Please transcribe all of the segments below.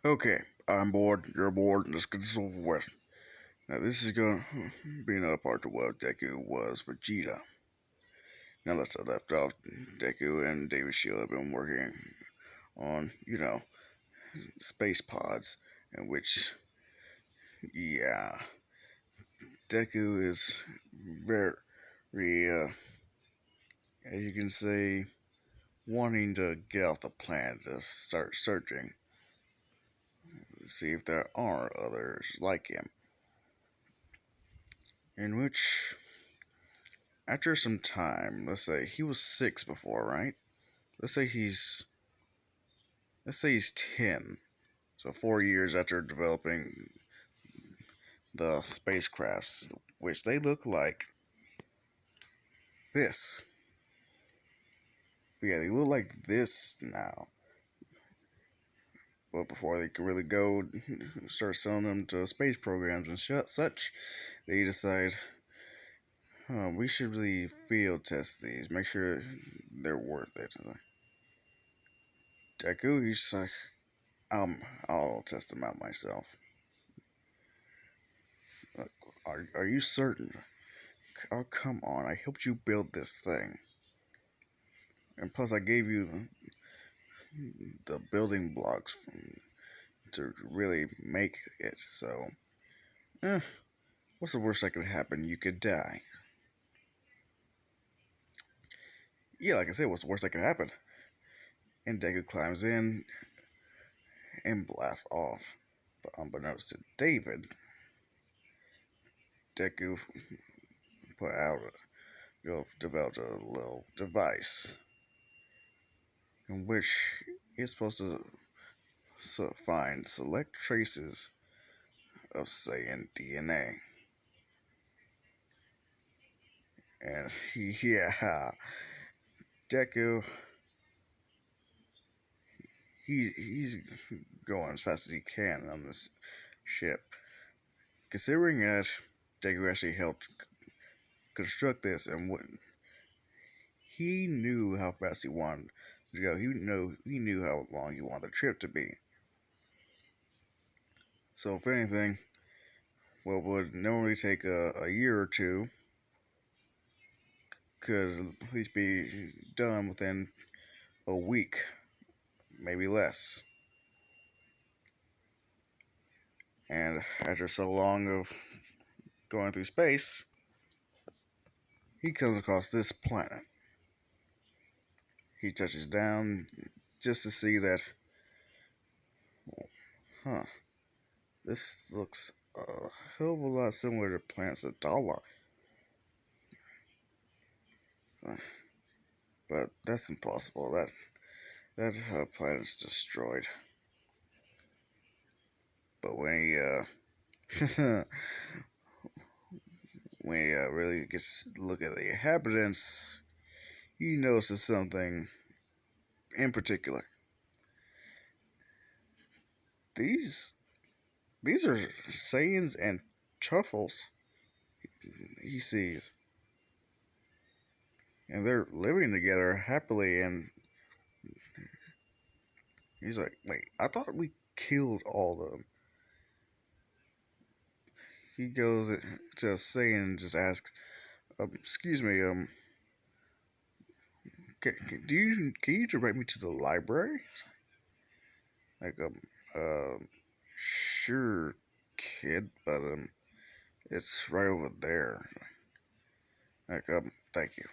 Okay, I'm bored, you're bored, let's get this over with. Now, this is gonna be another part of what Deku was Vegeta. Now, let's I left off, Deku and David Shield have been working on, space pods, in which, yeah, Deku is very, as you can say, wanting to get off the planet to start searching, to see if there are others like him. In which after some time, let's say he was 6 before, right? Let's say he's let's say he's 10. So 4 years after developing the spacecrafts, which they look like this. Yeah, they look like this now. But before they could really go start selling them to space programs and such, they decide, we should really field test these, make sure they're worth it. Deku, he's like, I'll test them out myself. Like, are you certain? Oh, come on. I helped you build this thing. And plus, I gave you the building blocks to really make it. So, eh, what's the worst that could happen? You could die. Yeah, like I said, what's the worst that could happen? And Deku climbs in and blasts off. But unbeknownst to David, Deku put out, developed a little device in which it's supposed to find select traces of Saiyan DNA. And yeah, Deku, he's going as fast as he can on this ship. Considering that Deku actually helped construct this and what he knew how fast he wanted to go. He knew how long he wanted the trip to be. So if anything, what would normally take a year or two could at least be done within a week, maybe less. And after so long of going through space, he comes across this planet. He touches down just to see that, huh, this looks a hell of a lot similar to Plants Adala. But that's impossible. That planet's destroyed. But when he really gets to look at the inhabitants, he notices something in particular. These these are Saiyans and truffles he sees, and they're living together happily. And he's like, "Wait, I thought we killed all of them." He goes to a Saiyan and just asks, "Excuse me, can you direct me to the library?" Like, sure, kid, but it's right over there. Like, thank you.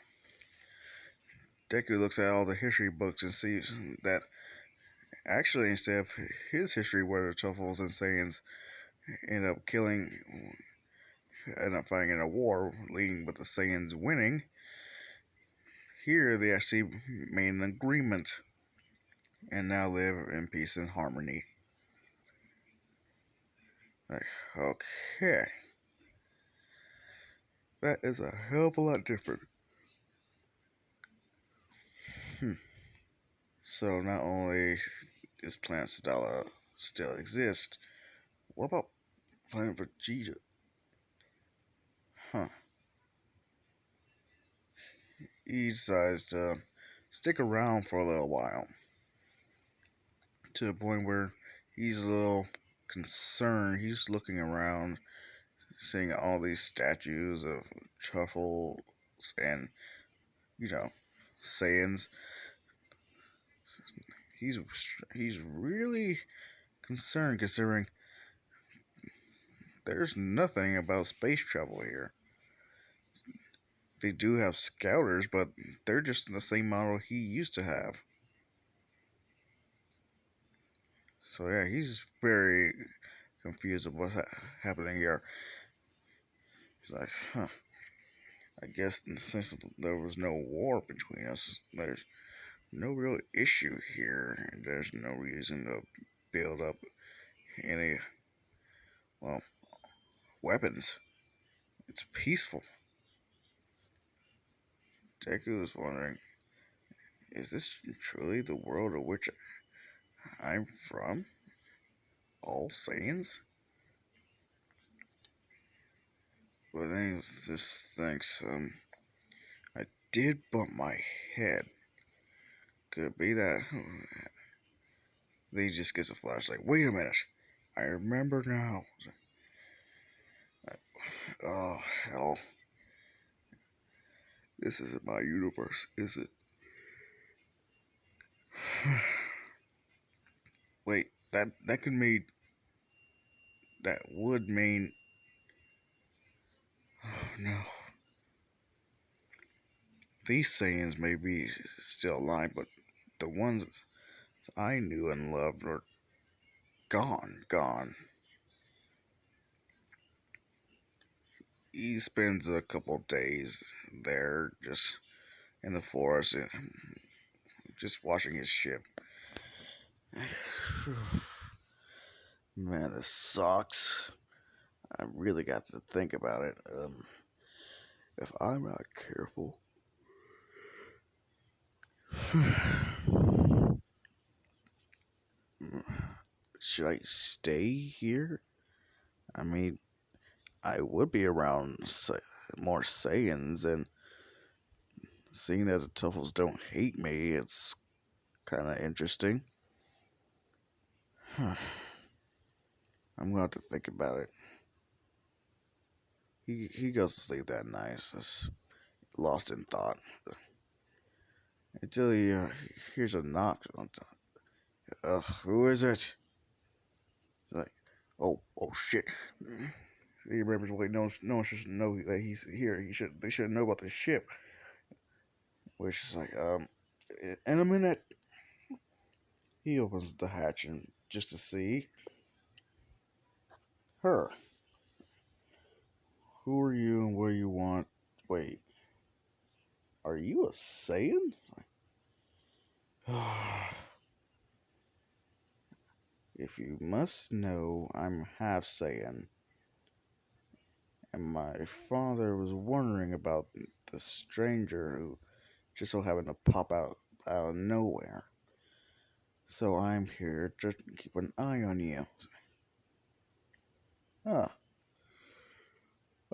Deku looks at all the history books and sees that actually, instead of his history, where the Truffles and Saiyans end up fighting in a war, leading with the Saiyans winning, here they actually made an agreement and now live in peace and harmony. Like, okay. That is a hell of a lot different. Hmm. So not only does Planet Sadala still exist, what about Planet Vegeta? Huh. He decides to stick around for a little while, to the point where he's a little concerned. He's looking around, seeing all these statues of truffles and, you know, Saiyans. He's he's really concerned considering there's nothing about space travel here. They do have scouters, but they're just the same model he used to have. So yeah, he's very confused of what's happening here. He's like, huh. I guess since there was no war between us, there's no real issue here. And there's no reason to build up any, well, weapons. It's peaceful. Deku is wondering, is this truly the world of which I'm from? All Saiyans? But then he just thinks, I did bump my head. Could it be that? Then he just gets a flash like, wait a minute. I remember now. Oh, hell. This isn't my universe, is it? Wait, that could mean, that would mean, oh no. These Saiyans may be still alive, but the ones I knew and loved are gone. He spends a couple days there, just in the forest, and just watching his ship. Man, this sucks. I really got to think about it. If I'm not careful, should I stay here? I mean, I would be around more Saiyans, and seeing that the Tuffles don't hate me, it's kind of interesting. I'm gonna have to think about it. He goes to sleep that night, just lost in thought. Until he hears a knock. Who is it? He's like, oh shit. He remembers, wait, no one should know that he's here. They should know about the ship. Which is like, in a minute. He opens the hatch and just to see her. Who are you and what do you want? Wait, are you a Saiyan? If you must know, I'm half Saiyan. And my father was wondering about the stranger who just so happened to pop out of nowhere. So I'm here to keep an eye on you. Ah,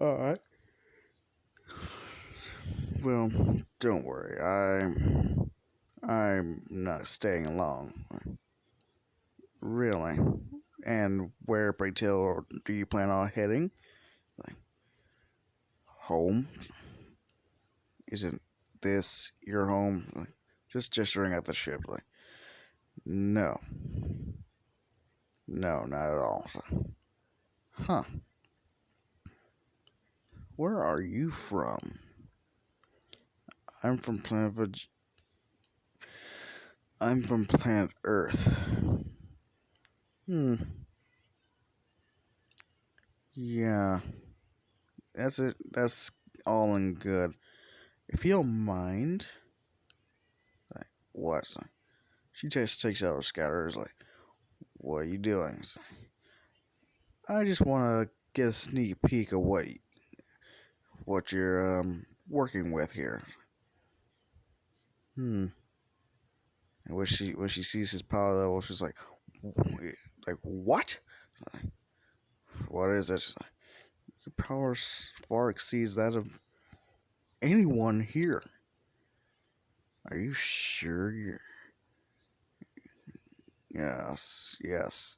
alright. Well, don't worry. I'm not staying long. Really? And where, pray tell, do you plan on heading? Like, home? Isn't this your home? Like, just gesturing at the ship. Like, no. No, not at all. Huh. Where are you from? I'm from I'm from planet Earth. Hmm. Yeah. That's it. That's all in good. If you don't mind, like, what? She just takes out her scatters. Like, what are you doing? I just want to get a sneak peek of what you're working with here. Hmm. And when she sees his power level, she's like what? What is it? Your power far exceeds that of anyone here. Are you sure you're? Yes, yes.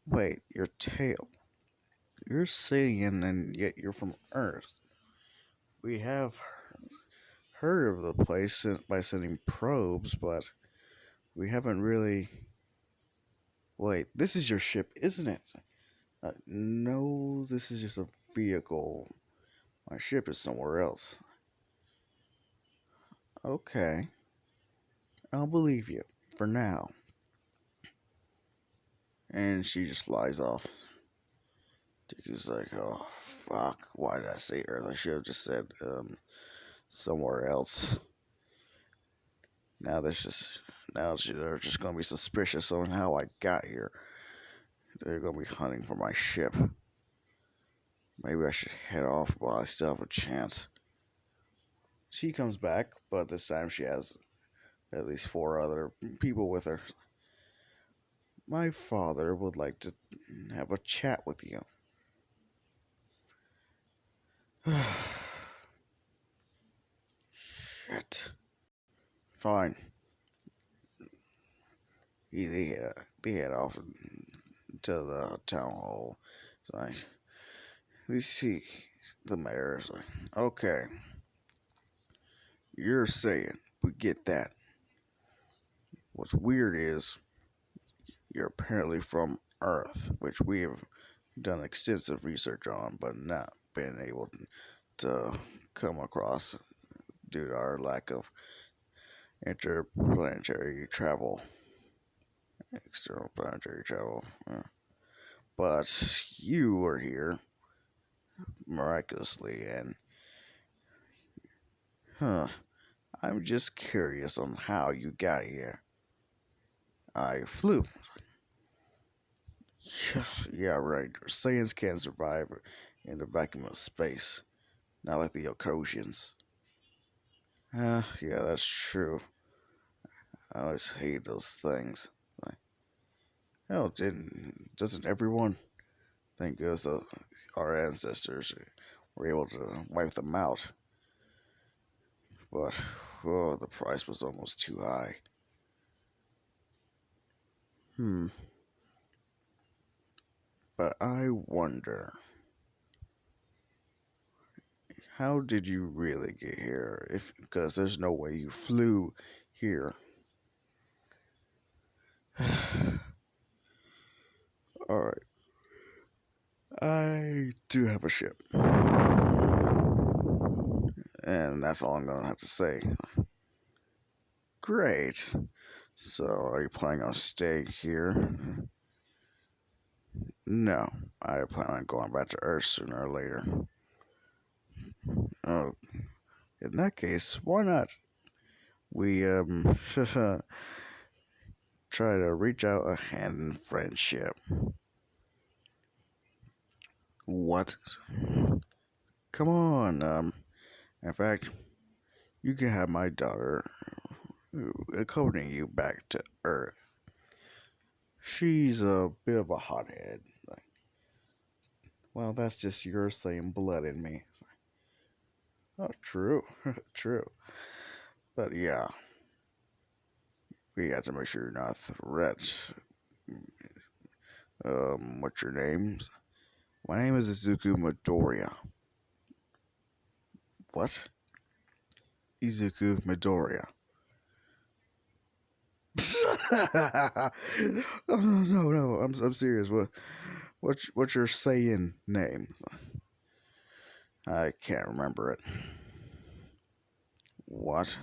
Wait, your tail. You're Saiyan and yet you're from Earth. We have heard of the place by sending probes, but we haven't really. Wait, this is your ship, isn't it? No, this is just a vehicle. My ship is somewhere else. Okay, I'll believe you for now. And she just flies off. Deku's like, oh, fuck. Why did I say Earth? I should have just said, somewhere else. Now there's just. Now they're just gonna be suspicious on how I got here. They're gonna be hunting for my ship. Maybe I should head off while I still have a chance. She comes back, but this time she has at least four other people with her. My father would like to have a chat with you. Shit. Fine. They head off to the town hall. It's like, they see the mayor's like, okay, you're saying, we get that. What's weird is you're apparently from Earth, which we have done extensive research on, but not been able to come across due to our lack of interplanetary travel, external planetary travel. But you are here miraculously, and huh, I'm just curious on how you got here. I flew. Yeah, right. Saiyans can't survive in the vacuum of space, not like the Okosians. Yeah, that's true. I always hate those things. Like, hell, doesn't everyone think it was our ancestors were able to wipe them out? But oh, the price was almost too high. Hmm. But I wonder, how did you really get here? If because there's no way you flew here. All right, I do have a ship, and that's all I'm gonna have to say. Great. So, are you planning on staying here? No, I plan on going back to Earth sooner or later. Oh, in that case, why not? We try to reach out a hand in friendship. What? Come on. In fact, you can have my daughter accompany you back to Earth. She's a bit of a hothead. Like, well, that's just your same blood in me. Oh, true, true. But yeah, we have to make sure you're not a threat. What's your name? My name is Izuku Midoriya. What? Izuku Midoriya. Oh, no, I'm serious. What's your Saiyan name? I can't remember it. What?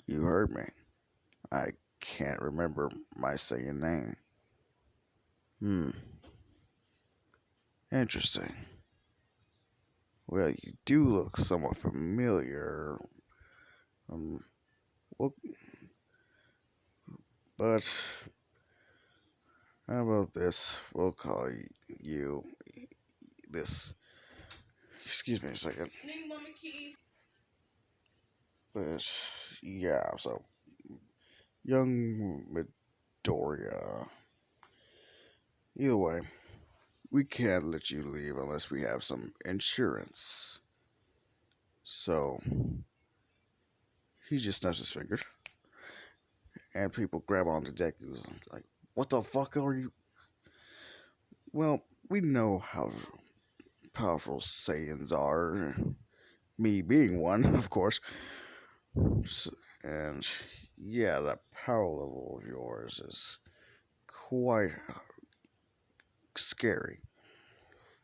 You heard me. I can't remember my Saiyan name. Hmm. Interesting. Well, you do look somewhat familiar. Um. Well, but how about this? We'll call you this. Excuse me a second. But yeah, so young Midoriya. Either way, we can't let you leave unless we have some insurance. So he just snaps his fingers, and people grab onto Deku's like, "What the fuck are you? Well, we know how powerful Saiyans are. Me being one, of course. S- And yeah, that power level of yours is quite scary.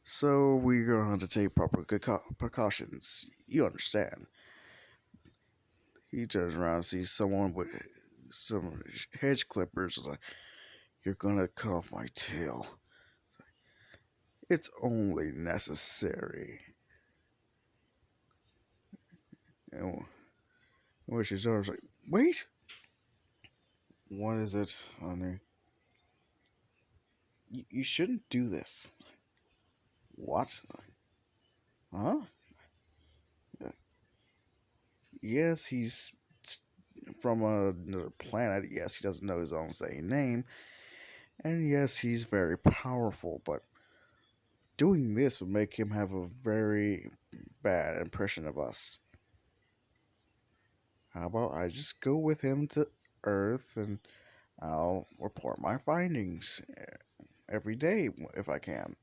So we're going to take proper precautions. You understand. He turns around and sees someone with some hedge clippers. Like, you're gonna cut off my tail. It's only necessary. And when she's like, wait, what is it, honey? You shouldn't do this. What? Huh? Yes, he's from another planet. Yes, he doesn't know his own same name. And yes, he's very powerful, but doing this would make him have a very bad impression of us. How about I just go with him to Earth and I'll report my findings every day if I can.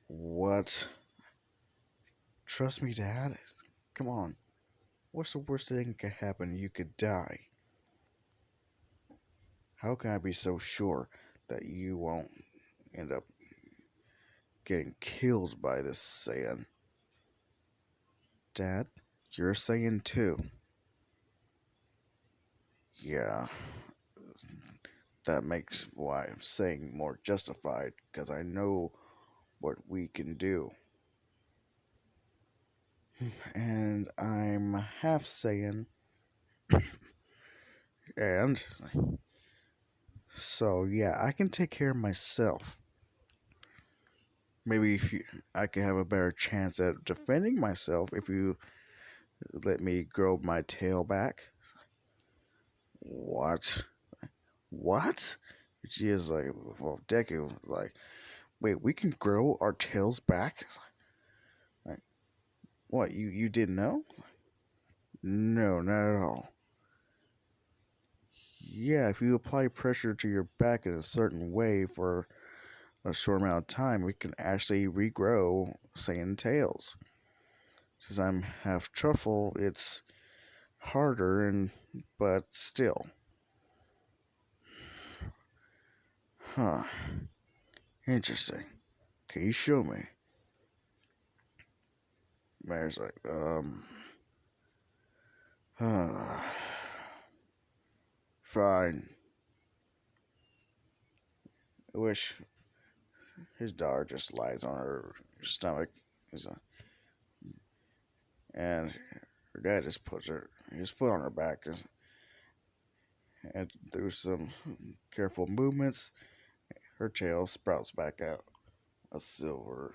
What? Trust me, Dad. Come on. What's the worst thing that could happen? You could die. How can I be so sure that you won't end up getting killed by this Saiyan? Dad, you're a Saiyan too. Yeah, that makes why I'm saying more justified because I know what we can do. And I'm half Saiyan, and so yeah, I can take care of myself. Maybe if you, I can have a better chance at defending myself if you let me grow my tail back. What? What? She is like, well, Deku is like, wait, we can grow our tails back? Like, what? You didn't know? No, not at all. Yeah, if you apply pressure to your back in a certain way for a short amount of time, we can actually regrow Saiyan tails. Since I'm half truffle, it's harder and but still. Huh. Interesting. Can you show me? Mayor's like, fine. I wish his daughter just lies on her stomach. And her dad just puts his foot on her back and through some careful movements, her tail sprouts back out. A silverish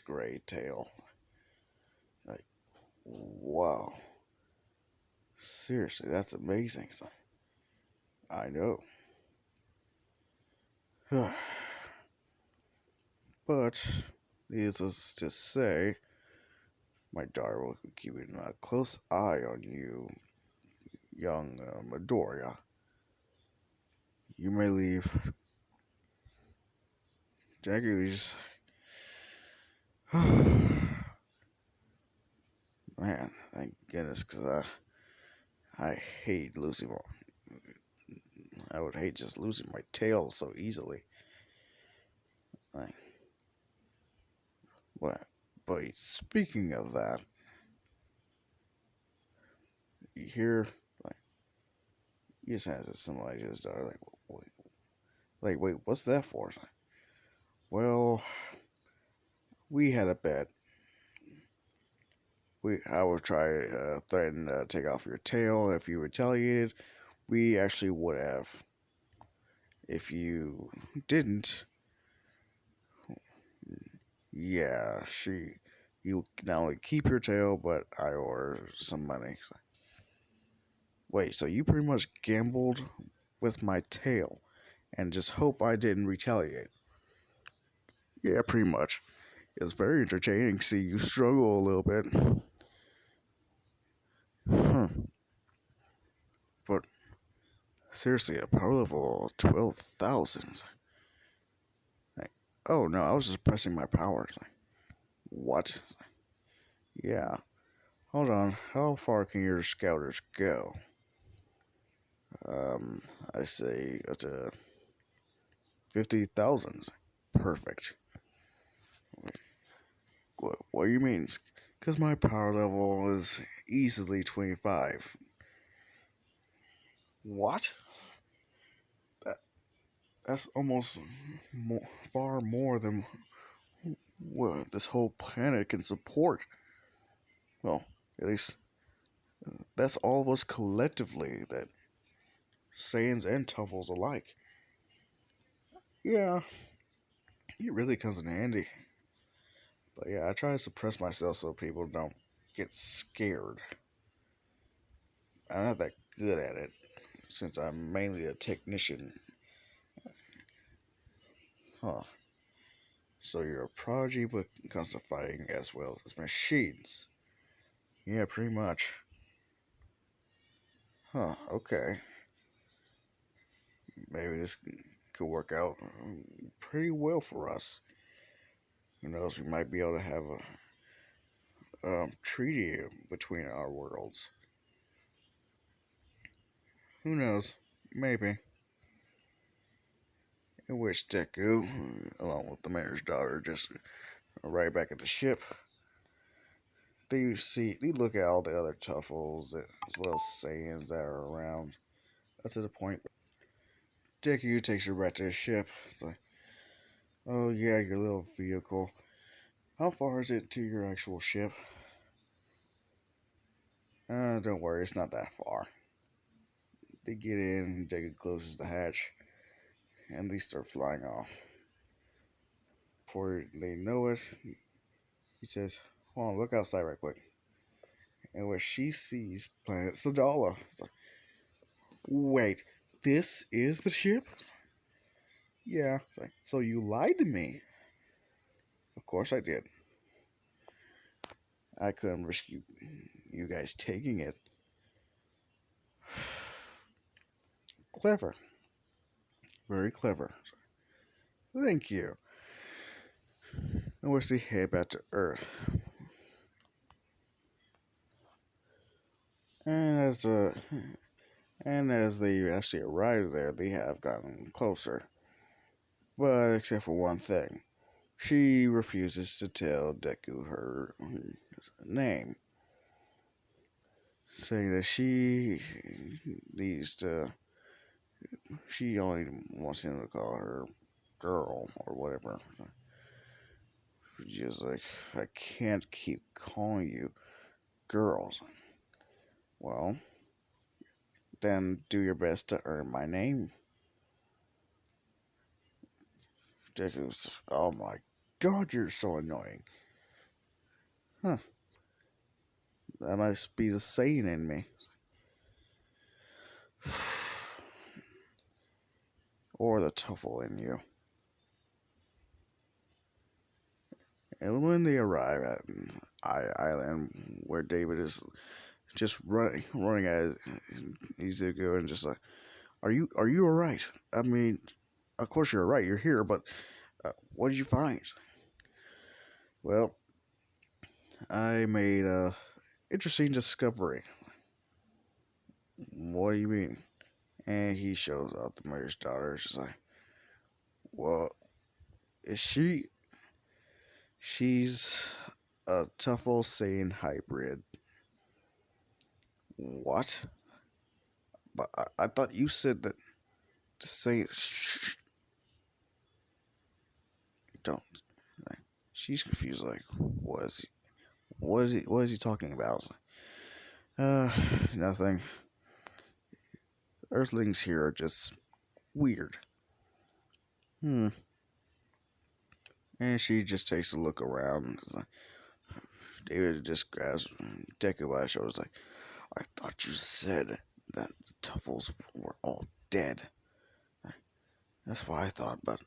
gray tail. Like, wow. Seriously, that's amazing. I know. But, needless to say, my daughter will be keeping a close eye on you, young Midoriya. You may leave. Jackie is. Man, thank goodness, because I hate losing my. I would hate just losing my tail so easily. Like, what? But speaking of that, you hear like he just has a similar to his daughter. Wait, what's that for? Well, we had a bet. I would try threaten to take off your tail if you retaliated. We actually would have. If you didn't, yeah, you not only keep your tail, but I owe her some money. Wait, so you pretty much gambled with my tail and just hope I didn't retaliate? Yeah, pretty much. It's very entertaining to see you struggle a little bit. Huh. But seriously, a power level of 12,000. Oh no, I was just pressing my powers. What? Yeah. Hold on. How far can your scouters go? Um, I say up to 50,000. Perfect. What do you mean? Because my power level is easily 25. What? That, that's almost far more than what this whole planet can support. Well, at least that's all of us collectively, that Saiyans and Tuffles alike. Yeah, it really comes in handy. But yeah, I try to suppress myself so people don't get scared. I'm not that good at it, since I'm mainly a technician. Huh. So you're a prodigy when it comes to fighting as well as machines. Yeah, pretty much. Huh, okay. Maybe this could work out pretty well for us. Who knows, we might be able to have a treaty between our worlds. Who knows? Maybe. In which Deku, along with the mayor's daughter, just right back at the ship. They look at all the other Tuffles as well as Saiyans that are around. To the point, Deku takes her back to the ship. It's like, oh yeah, your little vehicle. How far is it to your actual ship? Don't worry, it's not that far. They get in, Deku closes the hatch, and they start flying off. Before they know it, he says, hold on, look outside right quick. And where she sees planet Sadala. It's like, wait, this is the ship? Yeah. It's like, so you lied to me. Of course I did. I couldn't risk you guys taking it. Clever. Very clever. Thank you. And we're see head back to Earth. And as they actually arrive there, they have gotten closer. But except for one thing. She refuses to tell Deku her name, saying that needs to, she only wants him to call her girl or whatever. Just like, I can't keep calling you girls. Well, then do your best to earn my name. Deku's, oh my god, you're so annoying. Huh, that must be the Saiyan in me. Or the Tuffle in you. And when they arrive at Island, where David is just running at Izuku, and just like, are you all right? I mean, of course you're all right. You're here, but what did you find? Well, I made a interesting discovery. What do you mean? And he shows out the mayor's daughter. She's like, well, is she? She's a Tuffle Saiyan hybrid. What? But I thought you said that to say shh, don't. Like, she's confused. Like, what is he talking about? Uh, nothing. Earthlings here are just weird. Hmm. And she just takes a look around. Like, David just grabs Deku by the shoulders. Like, I thought you said that the Tuffles were all dead. That's what I thought, but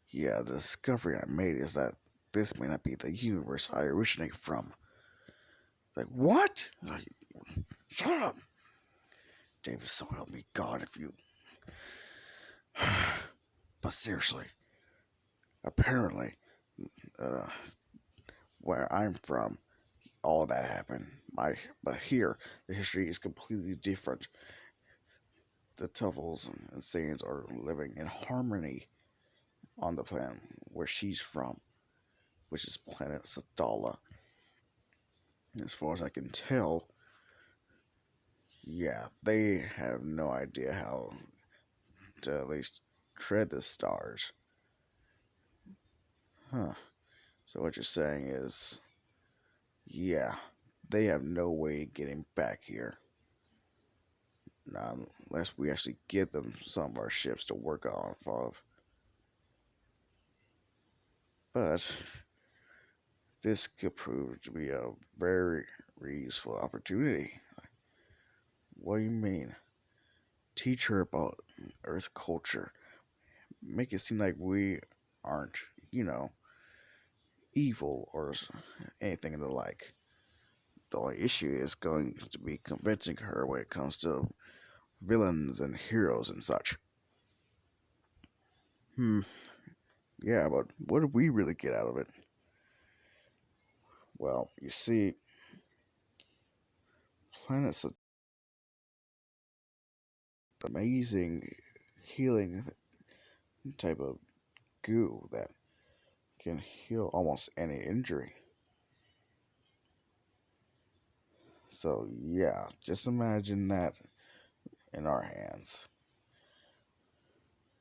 yeah, the discovery I made is that this may not be the universe I originate from. Like, what? Like, shut up! David, so help me God if you. But seriously, Apparently, uh, where I'm from, all that happened. But here, the history is completely different. The Tuffles and Saiyans are living in harmony on the planet where she's from, which is planet Sadala. As far as I can tell, yeah, they have no idea how to at least tread the stars. Huh. So what you're saying is, yeah, they have no way of getting back here. Not unless we actually give them some of our ships to work off of. But this could prove to be a very useful opportunity. What do you mean? Teach her about Earth culture. Make it seem like we aren't, you know, evil or anything of the like. The only issue is going to be convincing her when it comes to villains and heroes and such. Hmm, yeah, but what do we really get out of it? Well, you see, planets are amazing healing type of goo that can heal almost any injury. So, yeah, just imagine that in our hands.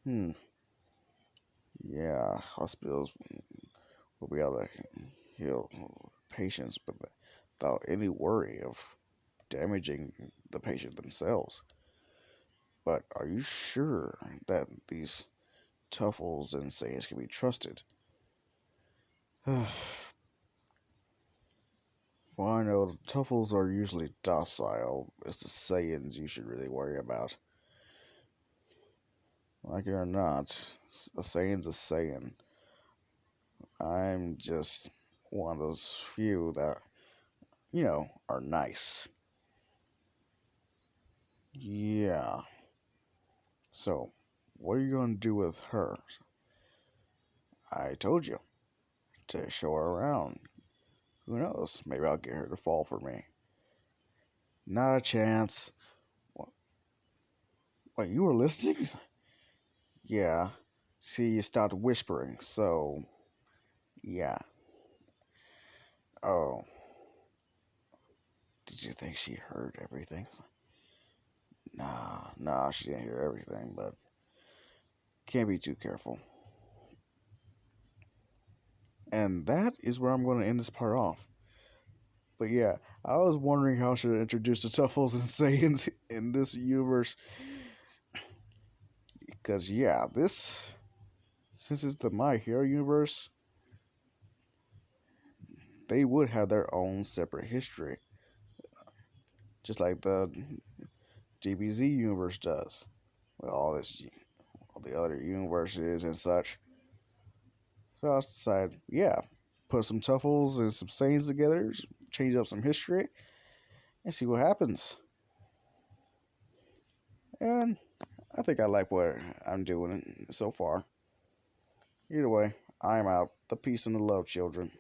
Hmm, yeah, hospitals will be able to heal patients without any worry of damaging the patient themselves. But are you sure that these Tuffles and Saiyans can be trusted? Well, I know the Tuffles are usually docile. It's the Saiyans you should really worry about. Like it or not, a Saiyan's a Saiyan. I'm just one of those few that, are nice. Yeah. So, what are you going to do with her? I told you to show her around. Who knows? Maybe I'll get her to fall for me. Not a chance. What, you were listening? Yeah. See, you stopped whispering, so yeah. Oh, did you think she heard everything? Nah, she didn't hear everything, but can't be too careful. And that is where I'm going to end this part off. But yeah, I was wondering how I should introduce the Tuffles and Saiyans in this universe. Because, yeah, since it's the My Hero universe, they would have their own separate history. Just like the DBZ universe does. With all the other universes and such. So I decided, yeah, put some Tuffles and some Saiyans together, change up some history, and see what happens. And I think I like what I'm doing so far. Either way, I'm out. The peace and the love, children.